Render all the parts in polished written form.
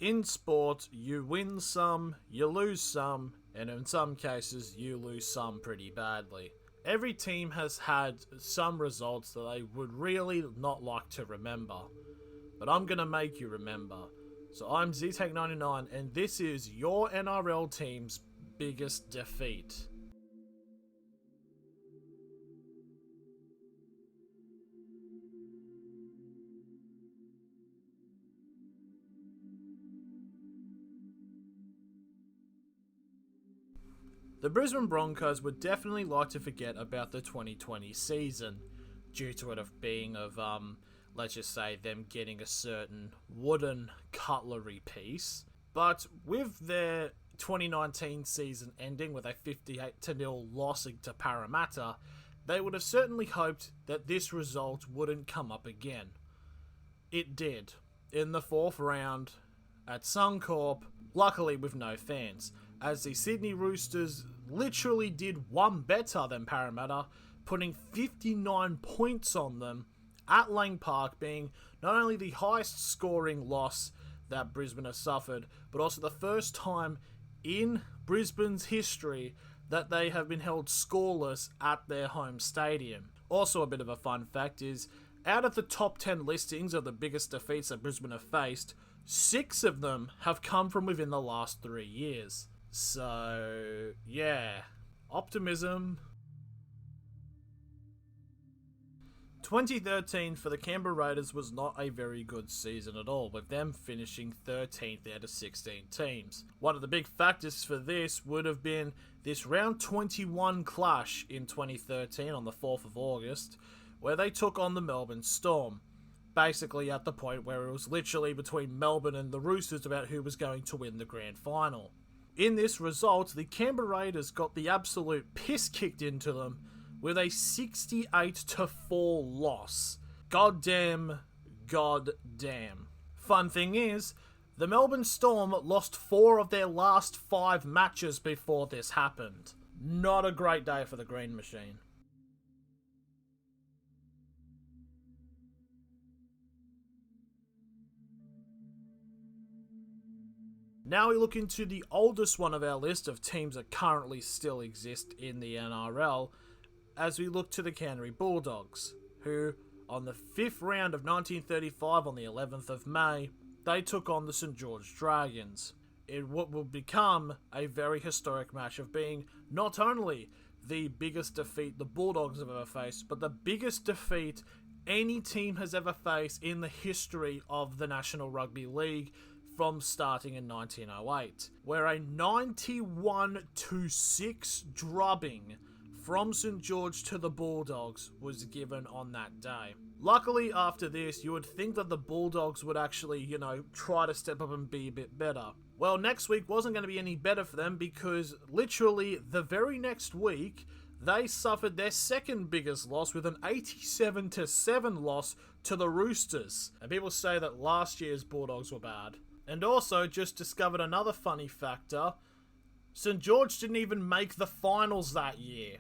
In sport, you win some, you lose some, and in some cases, you lose some pretty badly. Every team has had some results that they would really not like to remember. But I'm going to make you remember. So I'm ZTech99, and this is your NRL team's biggest defeat. The Brisbane Broncos would definitely like to forget about the 2020 season, due to it being let's just say, them getting a certain wooden cutlery piece. But with their 2019 season ending with a 58-0 loss to Parramatta, they would have certainly hoped that this result wouldn't come up again. It did, in the 4th round at Suncorp, luckily with no fans, as the Sydney Roosters literally did one better than Parramatta, putting 59 points on them at Lang Park, being not only the highest scoring loss that Brisbane has suffered, but also the first time in Brisbane's history that they have been held scoreless at their home stadium. Also, a bit of a fun fact is, out of the top 10 listings of the biggest defeats that Brisbane have faced, 6 of them have come from within the last 3 years. So, yeah, optimism. 2013 for the Canberra Raiders was not a very good season at all, with them finishing 13th out of 16 teams. One of the big factors for this would have been this round 21 clash in 2013 on the 4th of August, where they took on the Melbourne Storm. Basically at the point where it was literally between Melbourne and the Roosters about who was going to win the grand final. In this result, the Canberra Raiders got the absolute piss kicked into them with a 68-4 loss. Goddamn. Fun thing is, the Melbourne Storm lost 4 of their last 5 matches before this happened. Not a great day for the Green Machine. Now we look into the oldest one of our list of teams that currently still exist in the NRL, as we look to the Canterbury Bulldogs, who, on the 5th round of 1935 on the 11th of May, they took on the St George Dragons, in what will become a very historic match of being not only the biggest defeat the Bulldogs have ever faced, but the biggest defeat any team has ever faced in the history of the National Rugby League, from starting in 1908, where a 91-6 drubbing from St George to the Bulldogs was given on that day. Luckily, after this, you would think that the Bulldogs would actually, try to step up and be a bit better. Well, next week wasn't going to be any better for them, because literally the very next week, they suffered their second biggest loss with an 87-7 loss to the Roosters. And people say that last year's Bulldogs were bad. And also, just discovered another funny factor. St George didn't even make the finals that year.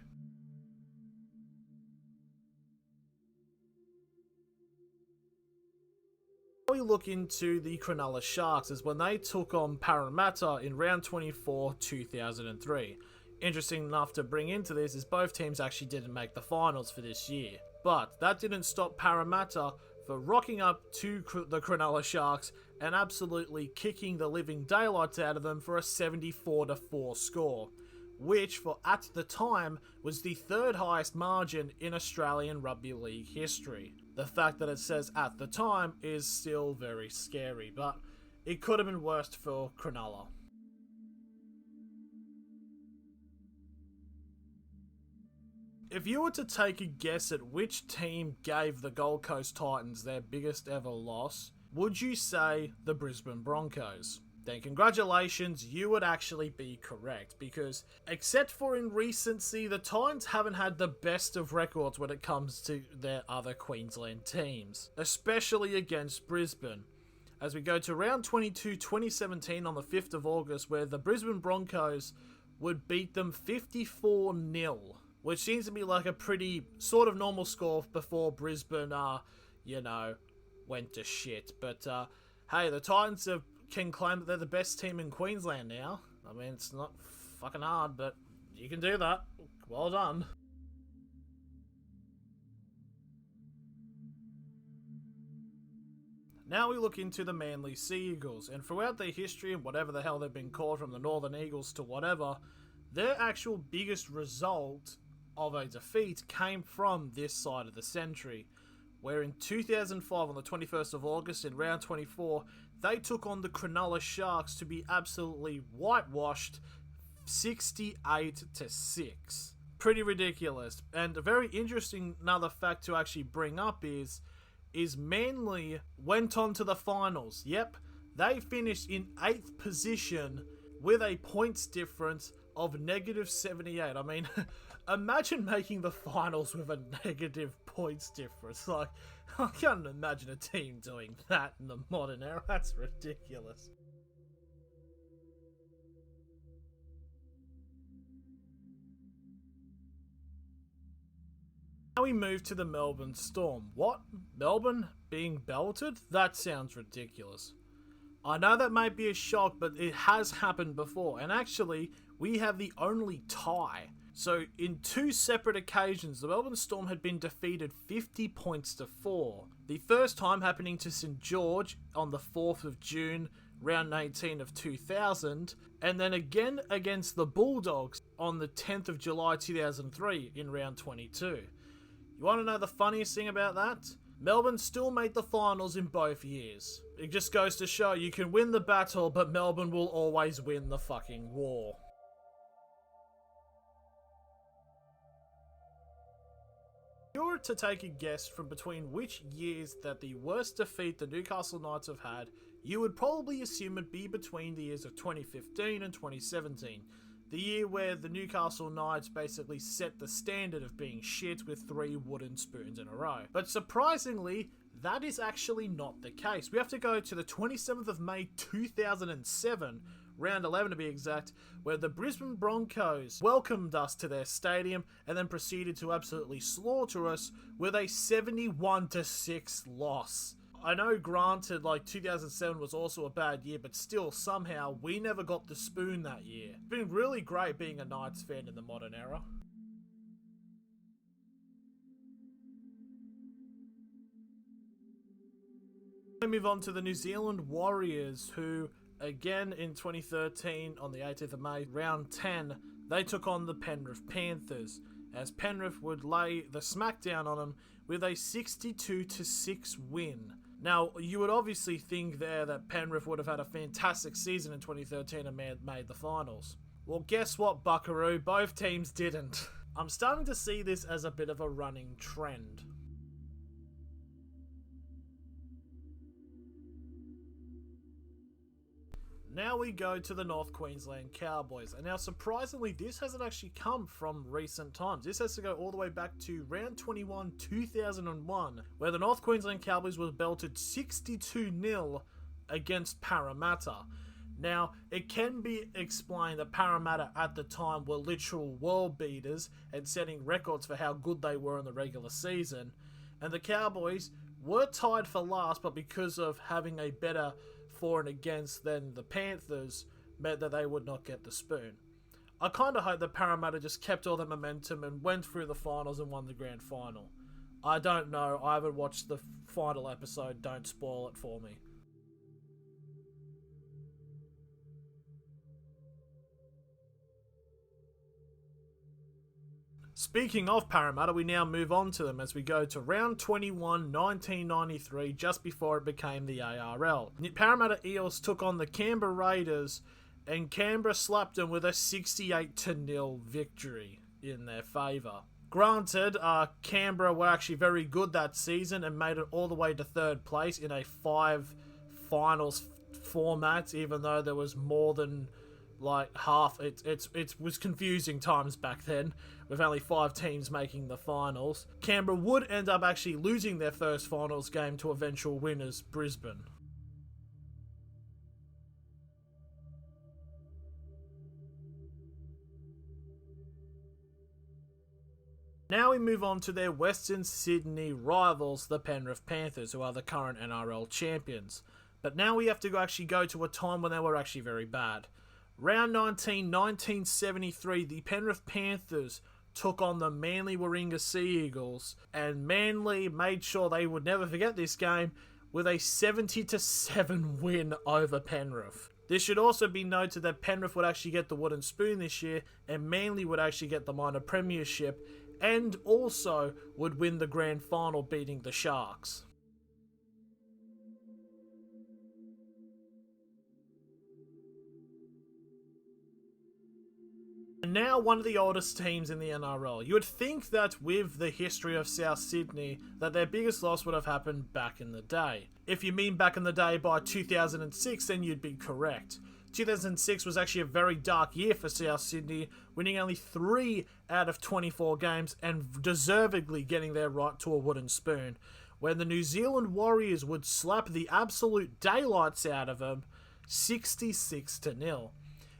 We look into the Cronulla Sharks as when they took on Parramatta in round 24, 2003. Interesting enough to bring into this is both teams actually didn't make the finals for this year. But that didn't stop Parramatta for rocking up to the Cronulla Sharks and absolutely kicking the living daylights out of them for a 74-4 score, which for at the time was the 3rd highest margin in Australian Rugby League history. The fact that it says at the time is still very scary, but it could have been worse for Cronulla. If you were to take a guess at which team gave the Gold Coast Titans their biggest ever loss, would you say the Brisbane Broncos? Then congratulations, you would actually be correct, because except for in recency, the Titans haven't had the best of records when it comes to their other Queensland teams, especially against Brisbane. As we go to round 22, 2017 on the 5th of August, where the Brisbane Broncos would beat them 54-0. Which seems to be like a pretty sort of normal score before Brisbane, went to shit. But, hey, the Titans have can claim that they're the best team in Queensland now. I mean, it's not fucking hard, but you can do that. Well done. Now we look into the Manly Sea Eagles, and throughout their history and whatever the hell they've been called, from the Northern Eagles to whatever, their actual biggest result of a defeat came from this side of the century, where in 2005 on the 21st of August in round 24, they took on the Cronulla Sharks to be absolutely whitewashed 68-6. Pretty ridiculous. And a very interesting another fact to actually bring up is Manly went on to the finals. Yep, they finished in 8th position with a points difference of -78. I mean, imagine making the finals with a negative points difference. Like, I can't imagine a team doing that in the modern era. That's ridiculous. Now we move to the Melbourne Storm. What? Melbourne being belted? That sounds ridiculous. I know that might be a shock, but it has happened before. And actually, we have the only tie. So, in 2 separate occasions, the Melbourne Storm had been defeated 50 points to 4. The first time happening to St George on the 4th of June, round 18 of 2000, and then again against the Bulldogs on the 10th of July 2003 in round 22. You want to know the funniest thing about that? Melbourne still made the finals in both years. It just goes to show you can win the battle, but Melbourne will always win the fucking war. If you were to take a guess from between which years that the worst defeat the Newcastle Knights have had, you would probably assume it'd be between the years of 2015 and 2017. The year where the Newcastle Knights basically set the standard of being shit with 3 wooden spoons in a row. But surprisingly, that is actually not the case. We have to go to the 27th of May 2007, round 11 to be exact, where the Brisbane Broncos welcomed us to their stadium and then proceeded to absolutely slaughter us with a 71-6 loss. I know, granted, like 2007 was also a bad year, but still, somehow, we never got the spoon that year. It's been really great being a Knights fan in the modern era. We move on to the New Zealand Warriors, who, again in 2013, on the 18th of May, round 10, they took on the Penrith Panthers, as Penrith would lay the smackdown on them with a 62-6 win. Now, you would obviously think there that Penrith would have had a fantastic season in 2013 and made the finals. Well, guess what, buckaroo? Both teams didn't. I'm starting to see this as a bit of a running trend. Now we go to the North Queensland Cowboys, and now surprisingly this hasn't actually come from recent times. This has to go all the way back to round 21 2001, where the North Queensland Cowboys were belted 62-0 against Parramatta. Now, it can be explained that Parramatta at the time were literal world beaters and setting records for how good they were in the regular season, and the Cowboys were tied for last, but because of having a better for and against than the Panthers meant that they would not get the spoon. I kind of hope that Parramatta just kept all the momentum and went through the finals and won the grand final. I don't know, I haven't watched the final episode, don't spoil it for me. Speaking of Parramatta, we now move on to them as we go to round 21, 1993, just before it became the ARL. Parramatta Eels took on the Canberra Raiders, and Canberra slapped them with a 68-0 victory in their favour. Granted, Canberra were actually very good that season and made it all the way to 3rd place in a 5 finals format, even though there was more than like half. It was confusing times back then, with only 5 teams making the finals. Canberra would end up actually losing their first finals game to eventual winners Brisbane. Now we move on to their Western Sydney rivals, the Penrith Panthers, who are the current NRL champions. But now we have to actually go to a time when they were actually very bad. Round 19, 1973, the Penrith Panthers took on the Manly Warringah Sea Eagles, and Manly made sure they would never forget this game with a 70-7 win over Penrith. This should also be noted that Penrith would actually get the wooden spoon this year, and Manly would actually get the minor premiership, and also would win the grand final, beating the Sharks. And now one of the oldest teams in the NRL. You would think that with the history of South Sydney, that their biggest loss would have happened back in the day. If you mean back in the day by 2006, then you'd be correct. 2006 was actually a very dark year for South Sydney, winning only 3 out of 24 games and deservedly getting their right to a wooden spoon, when the New Zealand Warriors would slap the absolute daylights out of them 66-0.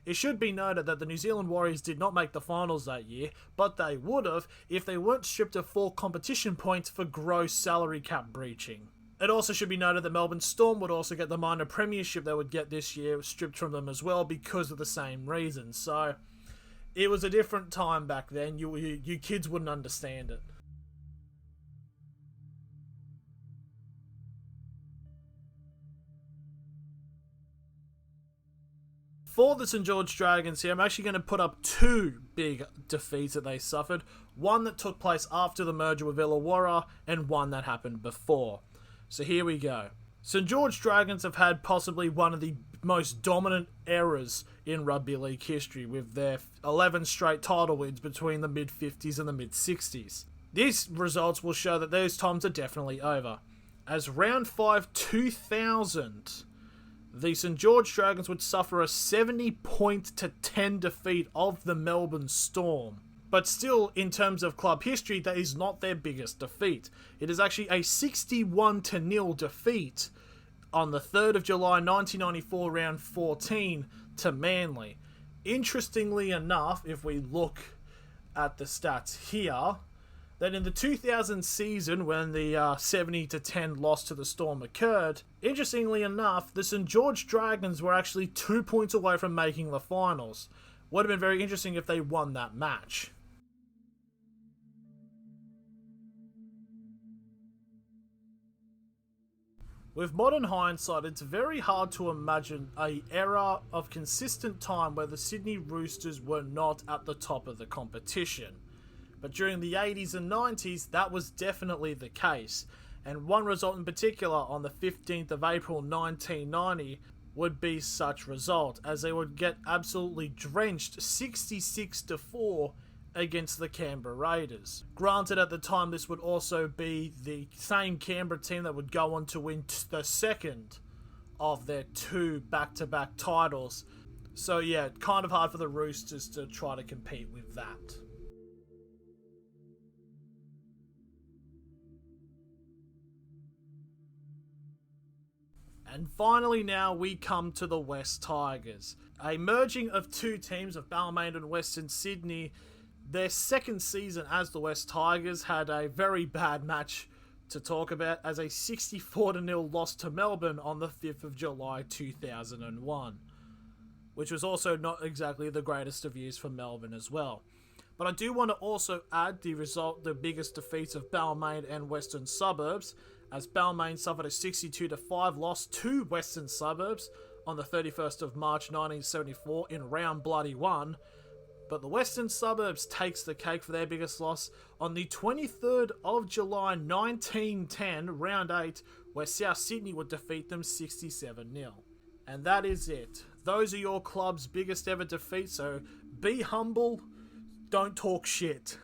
It should be noted that the New Zealand Warriors did not make the finals that year, but they would have if they weren't stripped of 4 competition points for gross salary cap breaching. It also should be noted that Melbourne Storm would also get the minor premiership they would get this year stripped from them as well because of the same reason. So it was a different time back then. You kids wouldn't understand it. For the St George Dragons here, I'm actually going to put up 2 big defeats that they suffered. One that took place after the merger with Illawarra, and one that happened before. So here we go. St George Dragons have had possibly one of the most dominant eras in rugby league history, with their 11 straight title wins between the mid-50s and the mid-60s. These results will show that those times are definitely over. As round 5 2000... the St George Dragons would suffer a 70-10 defeat of the Melbourne Storm. But still, in terms of club history, that is not their biggest defeat. It is actually a 61-0 defeat on the 3rd of July 1994, round 14, to Manly. Interestingly enough, if we look at the stats here, that in the 2000 season, when the 70-10 loss to the Storm occurred, interestingly enough, the St George Dragons were actually 2 points away from making the finals. Would have been very interesting if they won that match. With modern hindsight, it's very hard to imagine an era of consistent time where the Sydney Roosters were not at the top of the competition. But during the 80s and 90s, that was definitely the case. And one result in particular on the 15th of April 1990 would be such result, as they would get absolutely drenched 66-4 against the Canberra Raiders. Granted, at the time, this would also be the same Canberra team that would go on to win the second of their 2 back-to-back titles. So yeah, kind of hard for the Roosters to try to compete with that. And finally now we come to the West Tigers. A merging of 2 teams of Balmain and Western Sydney. Their second season as the West Tigers had a very bad match to talk about, as a 64-0 loss to Melbourne on the 5th of July 2001. Which was also not exactly the greatest of years for Melbourne as well. But I do want to also add the biggest defeats of Balmain and Western Suburbs, as Balmain suffered a 62-5 loss to Western Suburbs on the 31st of March 1974 in round bloody 1. But the Western Suburbs takes the cake for their biggest loss on the 23rd of July 1910, round 8, where South Sydney would defeat them 67-0. And that is it. Those are your club's biggest ever defeats, so be humble, don't talk shit.